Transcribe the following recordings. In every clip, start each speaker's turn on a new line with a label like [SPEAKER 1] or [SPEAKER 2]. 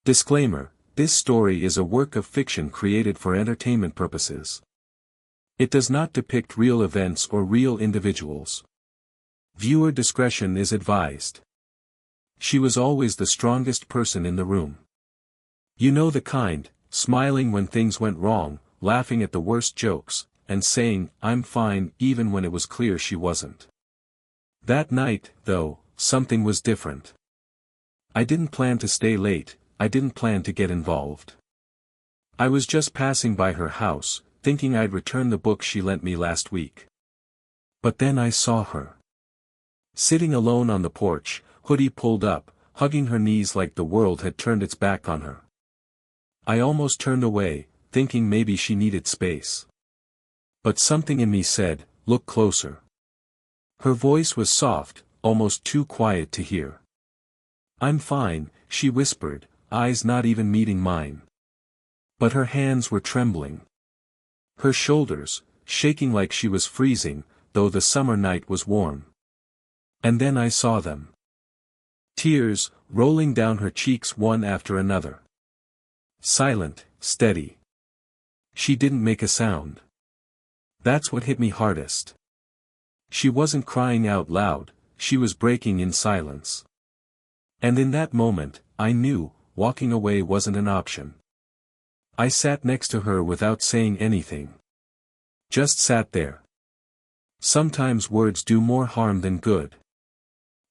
[SPEAKER 1] Disclaimer: this story is a work of fiction created for entertainment purposes. It does not depict real events or real individuals. Viewer discretion is advised. She was always the strongest person in the room. You know the kind, smiling when things went wrong, laughing at the worst jokes, and saying, "I'm fine," even when it was clear she wasn't. That night, though, something was different. I didn't plan to stay late, I didn't plan to get involved. I was just passing by her house, thinking I'd return the book she lent me last week. But then I saw her. Sitting alone on the porch, hoodie pulled up, hugging her knees like the world had turned its back on her. I almost turned away, thinking maybe she needed space. But something in me said, "Look closer." Her voice was soft, almost too quiet to hear. "I'm fine," she whispered, eyes not even meeting mine. But her hands were trembling. Her shoulders, shaking like she was freezing, though the summer night was warm. And then I saw them. Tears, rolling down her cheeks one after another. Silent, steady. She didn't make a sound. That's what hit me hardest. She wasn't crying out loud, she was breaking in silence. And in that moment, I knew, walking away wasn't an option. I sat next to her without saying anything. Just sat there. Sometimes words do more harm than good.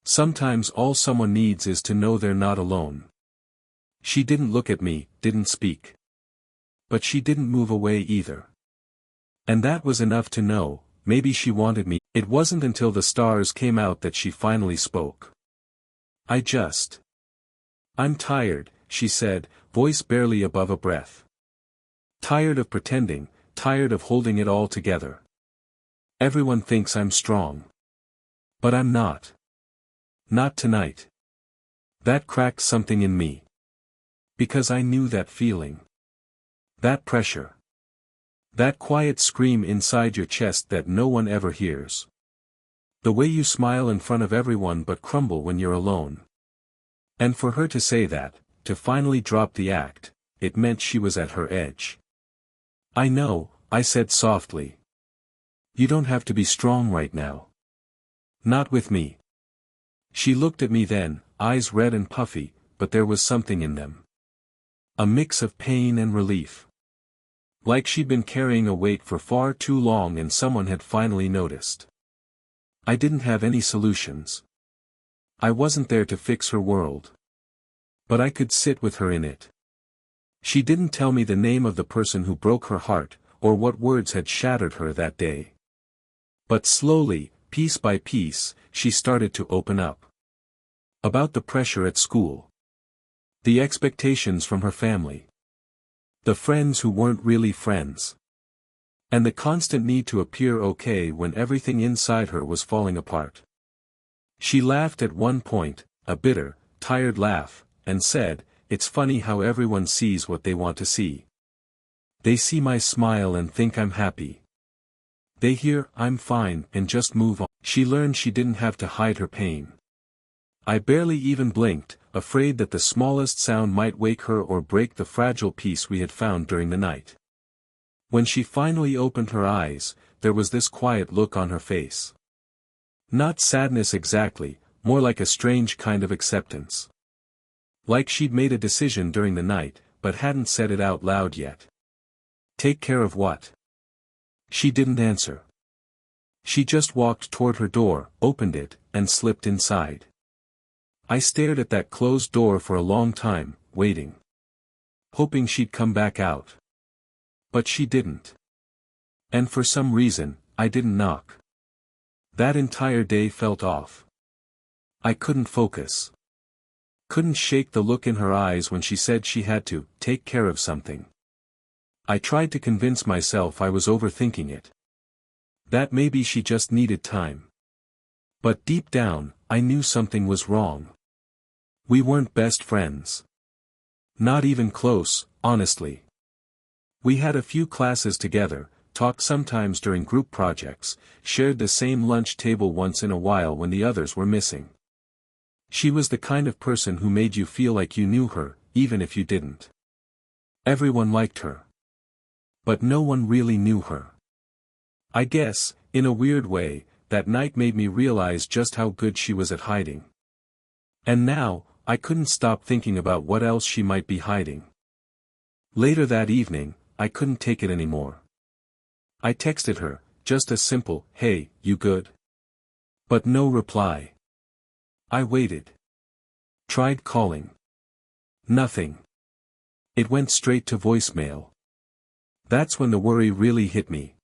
[SPEAKER 1] Sometimes all someone needs is to know they're not alone. She didn't look at me, didn't speak. But she didn't move away either. And that was enough to know, maybe she wanted me. It wasn't until the stars came out that she finally spoke. "I'm tired," she said, voice barely above a breath. "Tired of pretending, tired of holding it all together. Everyone thinks I'm strong. But I'm not. Not tonight." That cracked something in me. Because I knew that feeling. That pressure. That quiet scream inside your chest that no one ever hears. The way you smile in front of everyone but crumble when you're alone. And for her to say that, to finally drop the act, it meant she was at her edge. "I know," I said softly. "You don't have to be strong right now. Not with me." She looked at me then, eyes red and puffy, but there was something in them. A mix of pain and relief. Like she'd been carrying a weight for far too long and someone had finally noticed. I didn't have any solutions. I wasn't there to fix her world. But I could sit with her in it. She didn't tell me the name of the person who broke her heart, or what words had shattered her that day. But slowly, piece by piece, she started to open up. About the pressure at school. The expectations from her family. The friends who weren't really friends. And the constant need to appear okay when everything inside her was falling apart. She laughed at one point, a bitter, tired laugh, and said, "It's funny how everyone sees what they want to see. They see my smile and think I'm happy. They hear, 'I'm fine,' and just move on." She learned she didn't have to hide her pain. I barely even blinked, afraid that the smallest sound might wake her or break the fragile peace we had found during the night. When she finally opened her eyes, there was this quiet look on her face. Not sadness exactly, more like a strange kind of acceptance. Like she'd made a decision during the night, but hadn't said it out loud yet. Take care of what? She didn't answer. She just walked toward her door, opened it, and slipped inside. I stared at that closed door for a long time, waiting. Hoping she'd come back out. But she didn't. And for some reason, I didn't knock. That entire day felt off. I couldn't focus. Couldn't shake the look in her eyes when she said she had to take care of something. I tried to convince myself I was overthinking it. That maybe she just needed time. But deep down, I knew something was wrong. We weren't best friends. Not even close, honestly. We had a few classes together, talked sometimes during group projects, shared the same lunch table once in a while when the others were missing. She was the kind of person who made you feel like you knew her, even if you didn't. Everyone liked her. But no one really knew her. I guess, in a weird way, that night made me realize just how good she was at hiding. And now, I couldn't stop thinking about what else she might be hiding. Later that evening, I couldn't take it anymore. I texted her, just a simple, "Hey, you good?" But no reply. I waited. Tried calling. Nothing. It went straight to voicemail. That's when the worry really hit me.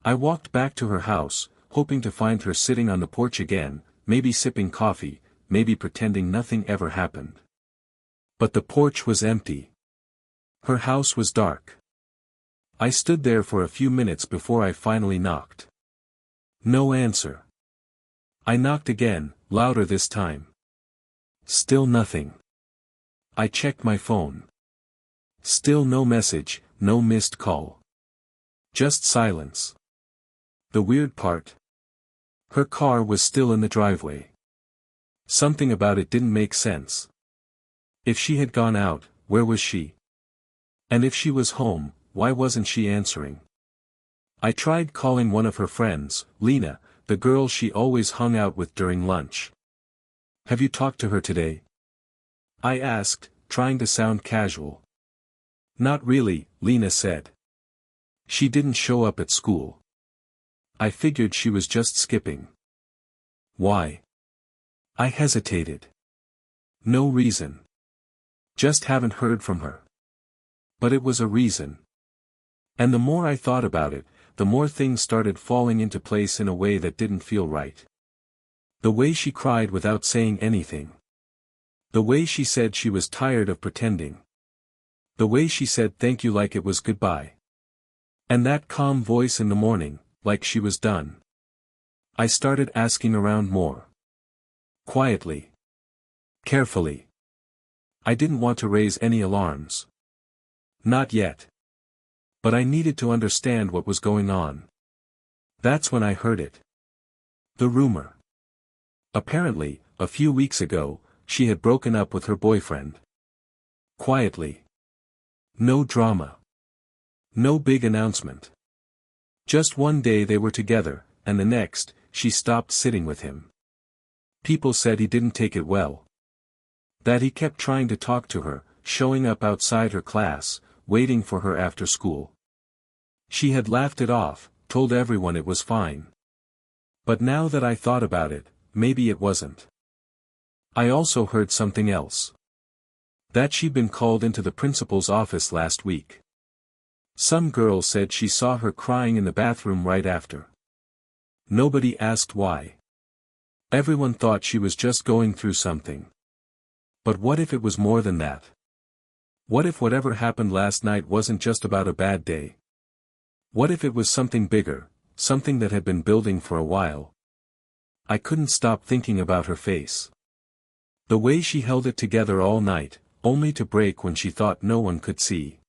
[SPEAKER 1] I walked back to her house, hoping to find her sitting on the porch again, maybe sipping coffee, maybe pretending nothing ever happened. But the porch was empty. Her house was dark. I stood there for a few minutes before I finally knocked. No answer. I knocked again, louder this time. Still nothing. I checked my phone. Still no message, no missed call. Just silence. The weird part? Her car was still in the driveway. Something about it didn't make sense. If she had gone out, where was she? And if she was home, why wasn't she answering? I tried calling one of her friends, Lena, the girl she always hung out with during lunch. "Have you talked to her today?" I asked, trying to sound casual. "Not really," Lena said. "She didn't show up at school. I figured she was just skipping." "Why?" I hesitated. "No reason. Just haven't heard from her." But it was a reason. And the more I thought about it, the more things started falling into place in a way that didn't feel right. The way she cried without saying anything. The way she said she was tired of pretending. The way she said thank you like it was goodbye. And that calm voice in the morning, like she was done. I started asking around more. Quietly. Carefully. I didn't want to raise any alarms. Not yet. But I needed to understand what was going on. That's when I heard it. The rumor. Apparently, a few weeks ago, she had broken up with her boyfriend. Quietly. No drama. No big announcement. Just one day they were together, and the next, she stopped sitting with him. People said he didn't take it well. That he kept trying to talk to her, showing up outside her class, waiting for her after school. She had laughed it off, told everyone it was fine. But now that I thought about it, maybe it wasn't. I also heard something else. That she'd been called into the principal's office last week. Some girl said she saw her crying in the bathroom right after. Nobody asked why. Everyone thought she was just going through something. But what if it was more than that? What if whatever happened last night wasn't just about a bad day? What if it was something bigger, something that had been building for a while? I couldn't stop thinking about her face. The way she held it together all night, only to break when she thought no one could see.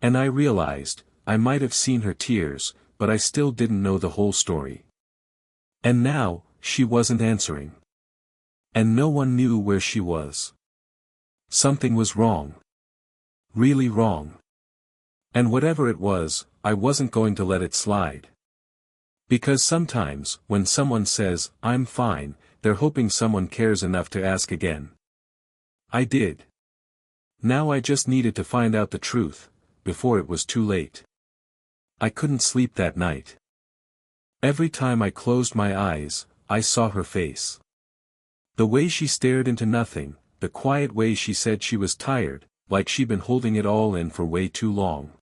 [SPEAKER 1] And I realized, I might have seen her tears, but I still didn't know the whole story. And now, she wasn't answering. And no one knew where she was. Something was wrong. Really wrong. And whatever it was, I wasn't going to let it slide. Because sometimes, when someone says, "I'm fine," they're hoping someone cares enough to ask again. I did. Now I just needed to find out the truth, before it was too late. I couldn't sleep that night. Every time I closed my eyes, I saw her face. The way she stared into nothing, the quiet way she said she was tired, like she'd been holding it all in for way too long.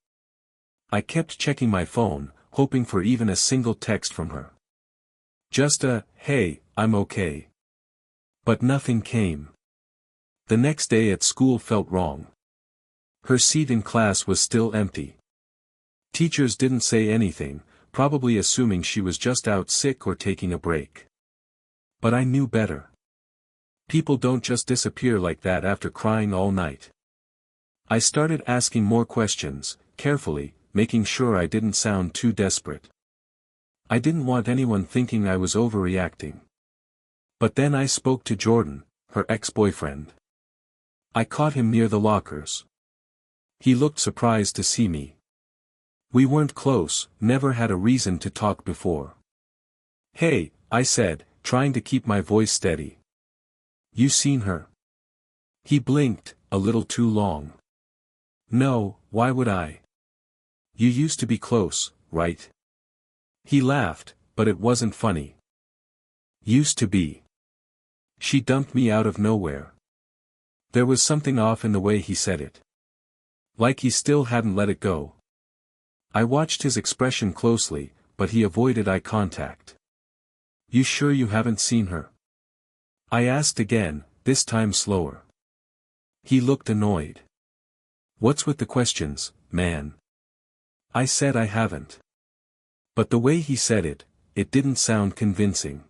[SPEAKER 1] I kept checking my phone, hoping for even a single text from her. Just a, "Hey, I'm okay." But nothing came. The next day at school felt wrong. Her seat in class was still empty. Teachers didn't say anything, probably assuming she was just out sick or taking a break. But I knew better. People don't just disappear like that after crying all night. I started asking more questions, carefully, making sure I didn't sound too desperate. I didn't want anyone thinking I was overreacting. But then I spoke to Jordan, her ex-boyfriend. I caught him near the lockers. He looked surprised to see me. We weren't close, never had a reason to talk before. "Hey," I said, trying to keep my voice steady. "You seen her?" He blinked, a little too long. "No, why would I? You used to be close, right?" He laughed, but it wasn't funny. "Used to be. She dumped me out of nowhere." There was something off in the way he said it. Like he still hadn't let it go. I watched his expression closely, but he avoided eye contact. "You sure you haven't seen her?" I asked again, this time slower. He looked annoyed. "What's with the questions, man?" I said I haven't. But the way he said it, it didn't sound convincing.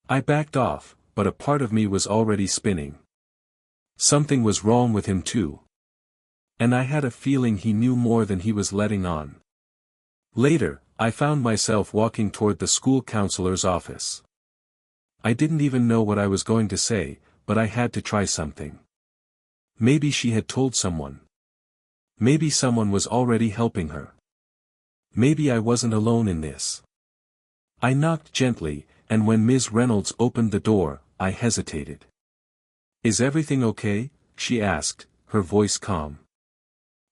[SPEAKER 1] I backed off, but a part of me was already spinning. Something was wrong with him too. And I had a feeling he knew more than he was letting on. Later, I found myself walking toward the school counselor's office. I didn't even know what I was going to say, but I had to try something. Maybe she had told someone. Maybe someone was already helping her. Maybe I wasn't alone in this. I knocked gently, and when Ms. Reynolds opened the door, I hesitated. "Is everything okay?" she asked, her voice calm.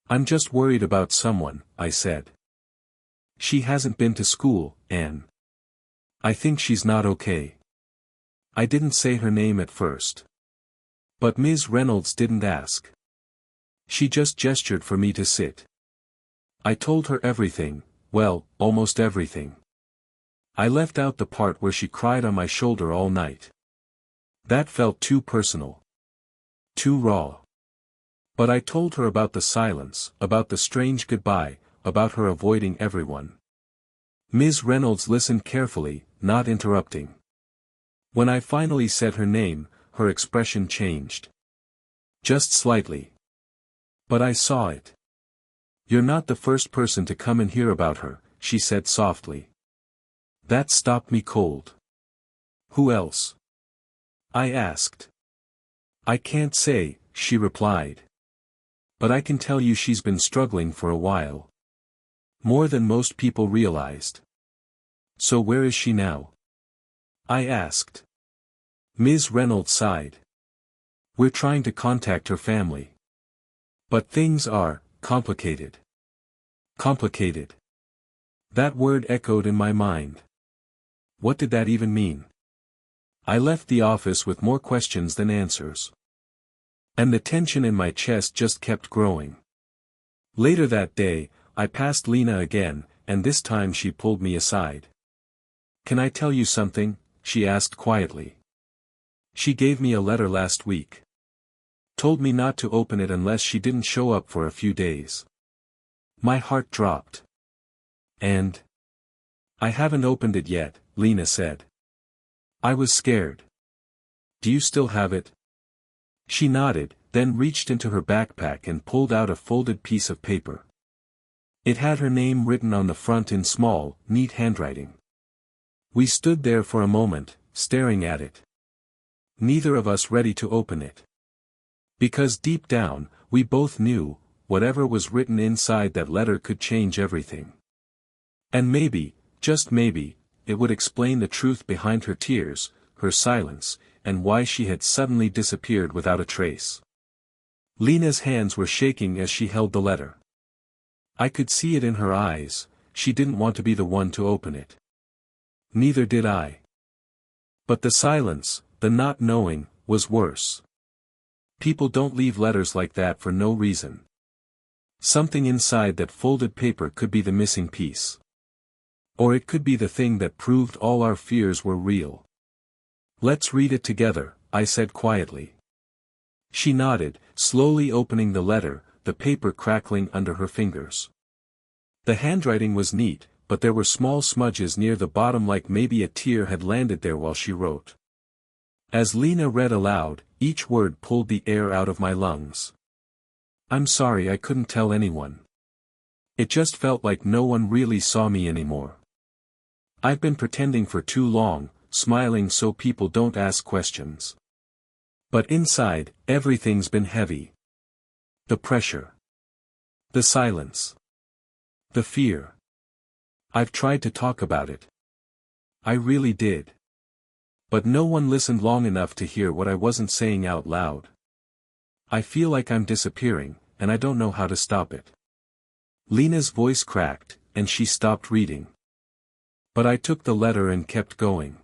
[SPEAKER 1] "I'm just worried about someone," I said. "She hasn't been to school, Anne. I think she's not okay." I didn't say her name at first. But Ms. Reynolds didn't ask. She just gestured for me to sit. I told her everything, well, almost everything. I left out the part where she cried on my shoulder all night. That felt too personal. Too raw. But I told her about the silence, about the strange goodbye, about her avoiding everyone. Ms. Reynolds listened carefully, not interrupting. When I finally said her name, her expression changed. Just slightly. But I saw it. "You're not the first person to come and hear about her," she said softly. That stopped me cold. "Who else?" I asked. "I can't say," she replied. "But I can tell you she's been struggling for a while. More than most people realized." "So where is she now?" I asked. Ms. Reynolds sighed. "We're trying to contact her family. But things are complicated." Complicated. That word echoed in my mind. What did that even mean? I left the office with more questions than answers. And the tension in my chest just kept growing. Later that day, I passed Lena again, and this time she pulled me aside. "Can I tell you something?" she asked quietly. "She gave me a letter last week. Told me not to open it unless she didn't show up for a few days." My heart dropped. "And I haven't opened it yet," Lena said. I was scared. "Do you still have it?" She nodded, then reached into her backpack and pulled out a folded piece of paper. It had her name written on the front in small, neat handwriting. We stood there for a moment, staring at it. Neither of us ready to open it. Because deep down, we both knew, whatever was written inside that letter could change everything. And maybe, just maybe, it would explain the truth behind her tears, her silence, and why she had suddenly disappeared without a trace. Lena's hands were shaking as she held the letter. I could see it in her eyes, she didn't want to be the one to open it. Neither did I. But the silence, the not knowing, was worse. People don't leave letters like that for no reason. Something inside that folded paper could be the missing piece. Or it could be the thing that proved all our fears were real. "Let's read it together," I said quietly. She nodded, slowly opening the letter, the paper crackling under her fingers. The handwriting was neat, but there were small smudges near the bottom like maybe a tear had landed there while she wrote. As Lena read aloud, each word pulled the air out of my lungs. "I'm sorry I couldn't tell anyone. It just felt like no one really saw me anymore. I've been pretending for too long, smiling so people don't ask questions. But inside, everything's been heavy. The pressure. The silence. The fear. I've tried to talk about it. I really did. But no one listened long enough to hear what I wasn't saying out loud. I feel like I'm disappearing, and I don't know how to stop it. Lena's voice cracked, and she stopped reading. But I took the letter and kept going.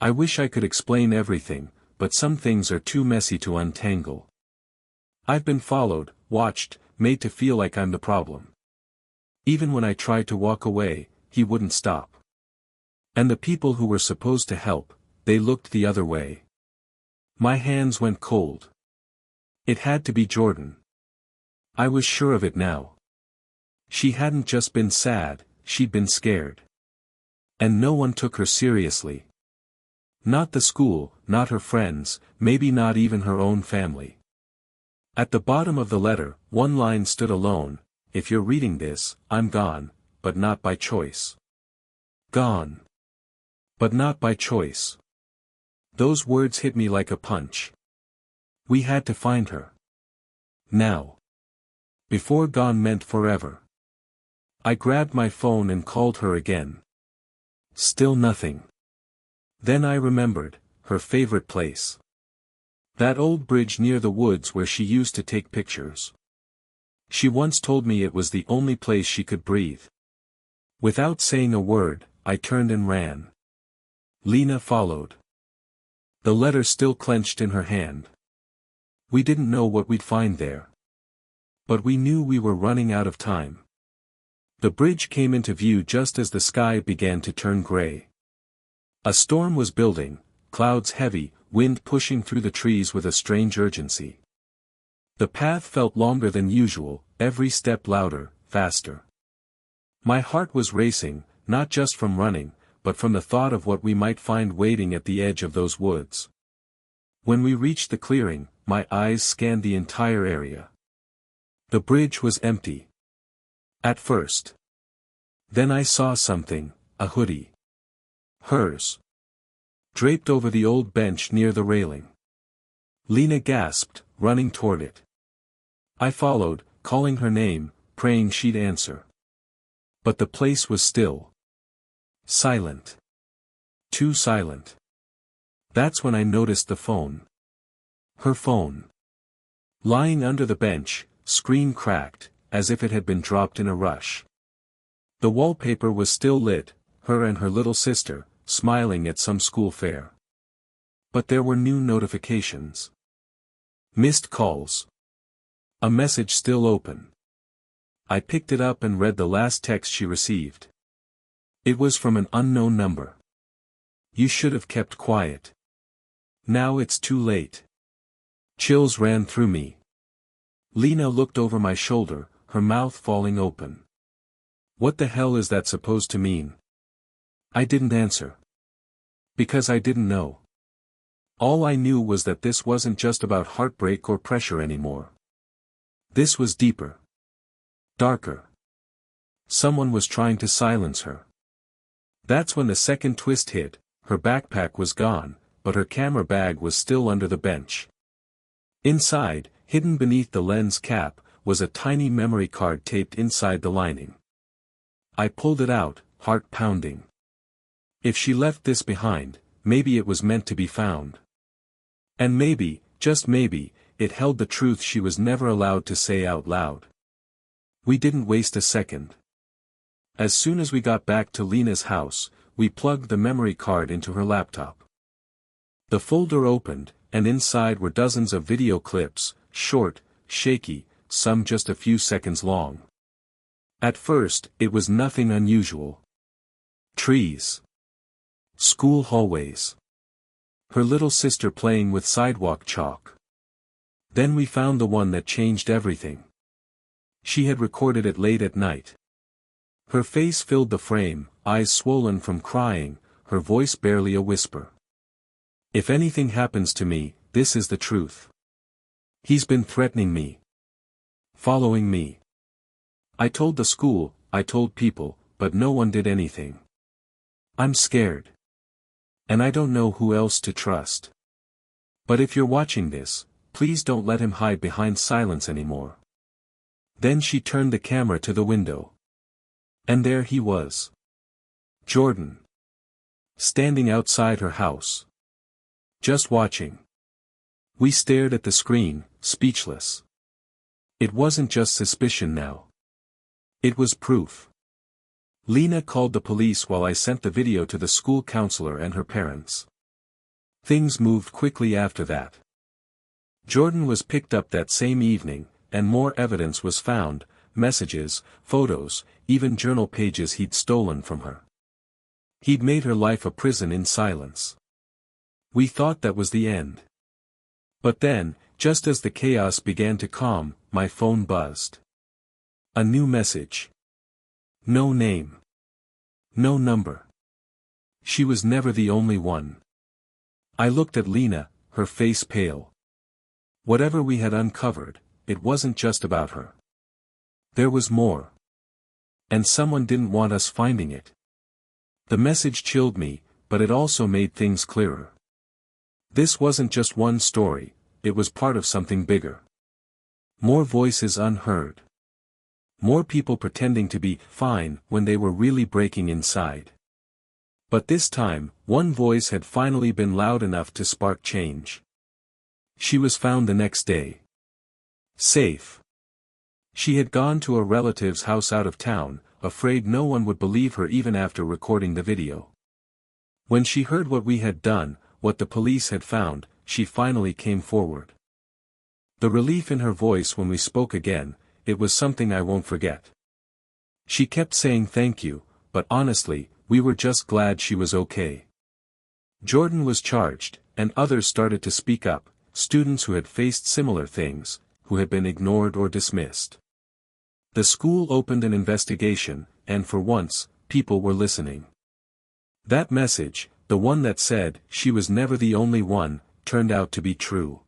[SPEAKER 1] I wish I could explain everything, but some things are too messy to untangle. I've been followed, watched, made to feel like I'm the problem. Even when I tried to walk away, he wouldn't stop. And the people who were supposed to help, they looked the other way. My hands went cold. It had to be Jordan. I was sure of it now. She hadn't just been sad, she'd been scared. And no one took her seriously. Not the school, not her friends, maybe not even her own family. At the bottom of the letter, one line stood alone: "If you're reading this, I'm gone, but not by choice." Gone. But not by choice. Those words hit me like a punch. We had to find her. Now. Before gone meant forever. I grabbed my phone and called her again. Still nothing. Then I remembered, her favorite place. That old bridge near the woods where she used to take pictures. She once told me it was the only place she could breathe. Without saying a word, I turned and ran. Lena followed. The letter still clenched in her hand. We didn't know what we'd find there. But we knew we were running out of time. The bridge came into view just as the sky began to turn gray. A storm was building, clouds heavy, wind pushing through the trees with a strange urgency. The path felt longer than usual, every step louder, faster. My heart was racing, not just from running, but from the thought of what we might find waiting at the edge of those woods. When we reached the clearing, my eyes scanned the entire area. The bridge was empty. At first. Then I saw something, a hoodie. Hers. Draped over the old bench near the railing. Lena gasped, running toward it. I followed, calling her name, praying she'd answer. But the place was still. Silent. Too silent. That's when I noticed the phone. Her phone. Lying under the bench, screen cracked, as if it had been dropped in a rush. The wallpaper was still lit, her and her little sister, smiling at some school fair. But there were new notifications. Missed calls. A message still open. I picked it up and read the last text she received. It was from an unknown number. You should have kept quiet. Now it's too late. Chills ran through me. Lena looked over my shoulder, her mouth falling open. What the hell is that supposed to mean? I didn't answer. Because I didn't know. All I knew was that this wasn't just about heartbreak or pressure anymore. This was deeper. Darker. Someone was trying to silence her. That's when the second twist hit. Her backpack was gone, but her camera bag was still under the bench. Inside, hidden beneath the lens cap, was a tiny memory card taped inside the lining. I pulled it out, heart pounding. If she left this behind, maybe it was meant to be found. And maybe, just maybe, it held the truth she was never allowed to say out loud. We didn't waste a second. As soon as we got back to Lena's house, we plugged the memory card into her laptop. The folder opened, and inside were dozens of video clips, short, shaky, some just a few seconds long. At first, it was nothing unusual. Trees. School hallways. Her little sister playing with sidewalk chalk. Then we found the one that changed everything. She had recorded it late at night. Her face filled the frame, eyes swollen from crying, her voice barely a whisper. If anything happens to me, this is the truth. He's been threatening me. Following me. I told the school, I told people, but no one did anything. I'm scared. And I don't know who else to trust. But if you're watching this, please don't let him hide behind silence anymore. Then she turned the camera to the window. And there he was. Jordan. Standing outside her house. Just watching. We stared at the screen, speechless. It wasn't just suspicion now. It was proof. Lena called the police while I sent the video to the school counselor and her parents. Things moved quickly after that. Jordan was picked up that same evening, and more evidence was found, messages, photos, even journal pages he'd stolen from her. He'd made her life a prison in silence. We thought that was the end. But then, just as the chaos began to calm, my phone buzzed. A new message. No name. No number. She was never the only one. I looked at Lena, her face pale. Whatever we had uncovered, it wasn't just about her. There was more. And someone didn't want us finding it. The message chilled me, but it also made things clearer. This wasn't just one story, it was part of something bigger. More voices unheard. More people pretending to be fine when they were really breaking inside. But this time, one voice had finally been loud enough to spark change. She was found the next day. Safe. She had gone to a relative's house out of town, afraid no one would believe her even after recording the video. When she heard what we had done, what the police had found, she finally came forward. The relief in her voice when we spoke again, it was something I won't forget. She kept saying thank you, but honestly, we were just glad she was okay. Jordan was charged, and others started to speak up, students who had faced similar things, who had been ignored or dismissed. The school opened an investigation, and for once, people were listening. That message, the one that said, she was never the only one, turned out to be true.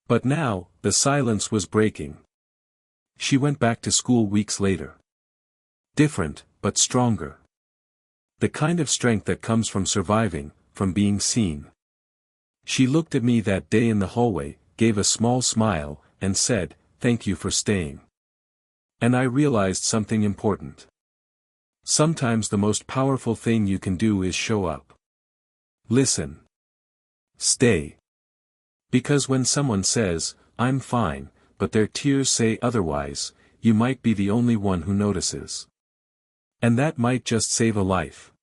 [SPEAKER 1] But now, the silence was breaking. She went back to school weeks later. Different, but stronger. The kind of strength that comes from surviving, from being seen. She looked at me that day in the hallway, gave a small smile, and said, "Thank you for staying." And I realized something important. Sometimes the most powerful thing you can do is show up. Listen. Stay. Because when someone says, "I'm fine," but their tears say otherwise, you might be the only one who notices. And that might just save a life.